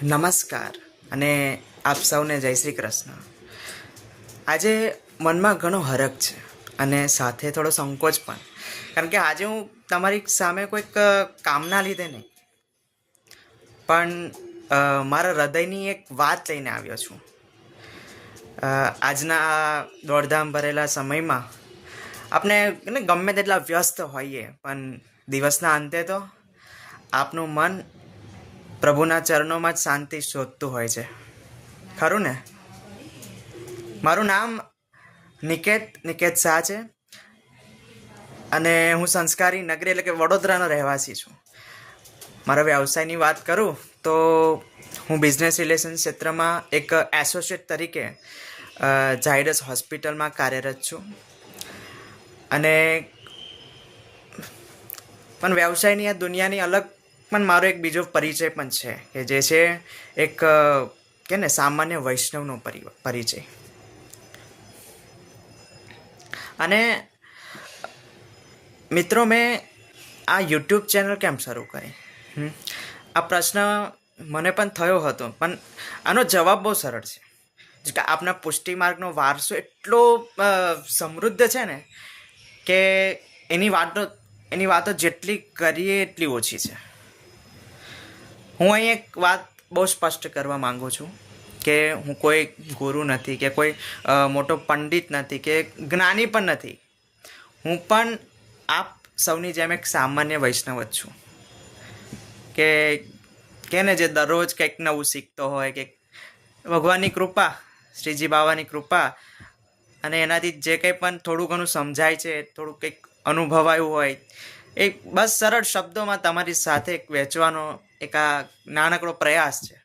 નમસ્કાર અને આપ સૌને જય શ્રી કૃષ્ણ. આજે મનમાં ઘણો હરખ છે અને સાથે થોડો સંકોચ પણ, કારણ કે આજે હું તમારી સામે કોઈક કામના લીધે નહીં, પણ મારા હૃદયની એક વાત લઈને આવ્યો છું. આજના આ દોડધામ ભરેલા સમયમાં આપણે ગમે તેટલા વ્યસ્ત હોઈએ, પણ દિવસના અંતે તો આપનું મન પ્રભુના ચરણોમાં જ શાંતિ શોધતું હોય છે, ખરું ને? મારું નામ નિકેત શાહ છે અને હું સંસ્કારી નગરી એટલે કે વડોદરાનો રહેવાસી છું. મારા વ્યવસાયની વાત કરું તો હું બિઝનેસ રિલેશન ક્ષેત્રમાં એક એસોસિએટ તરીકે ઝાયડસ હોસ્પિટલમાં કાર્યરત છું. અને પણ વ્યવસાયની આ દુનિયાની અલગ પણ મારો એક બીજો પરિચય પણ છે, કે જે છે એક કે ને સામાન્ય વૈષ્ણવનો પરિચય. અને મિત્રો, મેં આ યુટ્યુબ ચેનલ કેમ શરૂ કરી? આ પ્રશ્ન મને પણ થયો હતો, પણ આનો જવાબ બહુ સરળ છે. કે આપણા પુષ્ટિ માર્ગનો વારસો એટલો સમૃદ્ધ છે ને કે એની વાતો જેટલી કરીએ એટલી ઓછી છે. હું અહીં એક વાત બહુ સ્પષ્ટ કરવા માંગુ છું કે હું કોઈ ગુરુ નથી, કે કોઈ મોટો પંડિત નથી, કે જ્ઞાની પણ નથી. હું પણ આપ સૌની જેમ એક સામાન્ય વૈષ્ણવ જ છું, કે ને જે દરરોજ કંઈક નવું શીખતો હોય, કે ભગવાનની કૃપા, શ્રીજી બાવાની કૃપા, અને એનાથી જે કંઈ પણ થોડું ઘણું સમજાય છે, થોડું કંઈક અનુભવાયું હોય, એ બસ સરળ શબ્દોમાં તમારી સાથે વહેંચવાનો એક આ નાનકડો પ્રયાસ છે.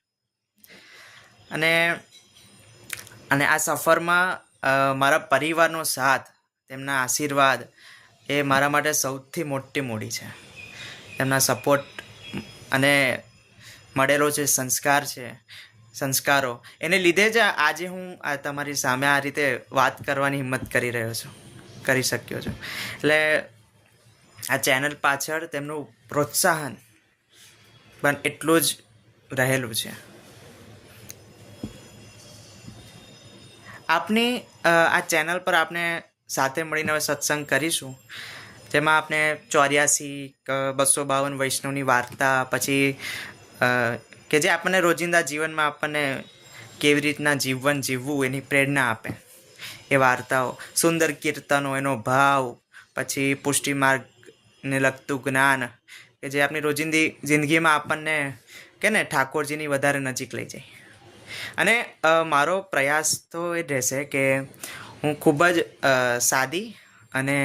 અને આ સફરમાં મારા પરિવારનો સાથ, તેમના આશીર્વાદ એ મારા માટે સૌથી મોટી મૂડી છે. તેમના સપોર્ટ અને મળેલો જે સંસ્કારો, એને લીધે જ આજે હું આ તમારી સામે આ રીતે વાત કરવાની હિંમત કરી શક્યો છું. એટલે આ ચેનલ પાછળ તેમનું પ્રોત્સાહન પણ એટલું જ રહેલું છે. આપની આ ચેનલ પર આપણે સાથે મળીને હવે સત્સંગ કરીશું, જેમાં આપણે 84-252 વૈષ્ણવની વાર્તા, પછી કે જે આપણને રોજિંદા જીવનમાં આપણને કેવી રીતના જીવન જીવવું એની પ્રેરણા આપે એ વાર્તાઓ, સુંદર કીર્તનો, એનો ભાવ, પછી પુષ્ટિ માર્ગને લગતું જ્ઞાન કે જે આપણી રોજિંદી જિંદગીમાં આપણને કે ને ઠાકોરજીની વધારે નજીક લઈ જાય. અને મારો પ્રયાસ તો એ રહેશે કે હું ખૂબ જ સાદી અને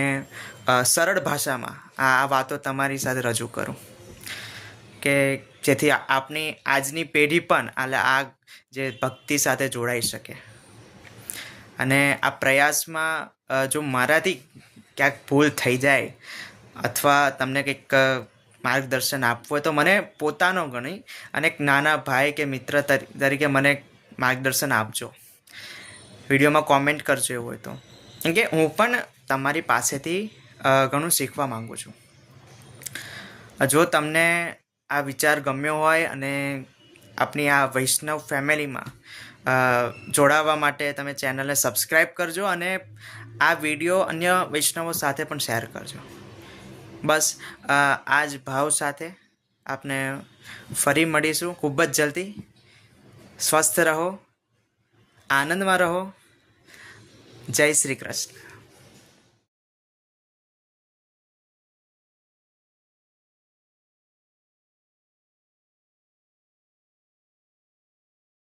સરળ ભાષામાં આ વાતો તમારી સાથે રજૂ કરું, કે જેથી આપની આજની પેઢી પણ આ જે ભક્તિ સાથે જોડાઈ શકે. અને આ પ્રયાસમાં જો મારાથી ક્યાંક ભૂલ થઈ જાય અથવા તમને કંઈક માર્ગદર્શન આપવું હોય તો મને પોતાનો ગણી અને એક નાના ભાઈ કે મિત્ર તરીકે મને માર્ગદર્શન આપજો. વિડીયોમાં કોમેન્ટ કરજો એવું હોય તો, કેમ કે હું પણ તમારી પાસેથી ઘણું શીખવા માગું છું. જો તમને આ વિચાર ગમ્યો હોય અને આપણી આ વૈષ્ણવ ફેમિલીમાં જોડાવા માટે તમે ચેનલને સબસ્ક્રાઈબ કરજો અને આ વિડીયો અન્ય વૈષ્ણવો સાથે પણ શેર કરજો. બસ આ જ ભાવ સાથે આપને ફરી મળીશું ખૂબ જ જલ્દી. સ્વસ્થ રહો, આનંદમાં રહો. જય શ્રી કૃષ્ણ.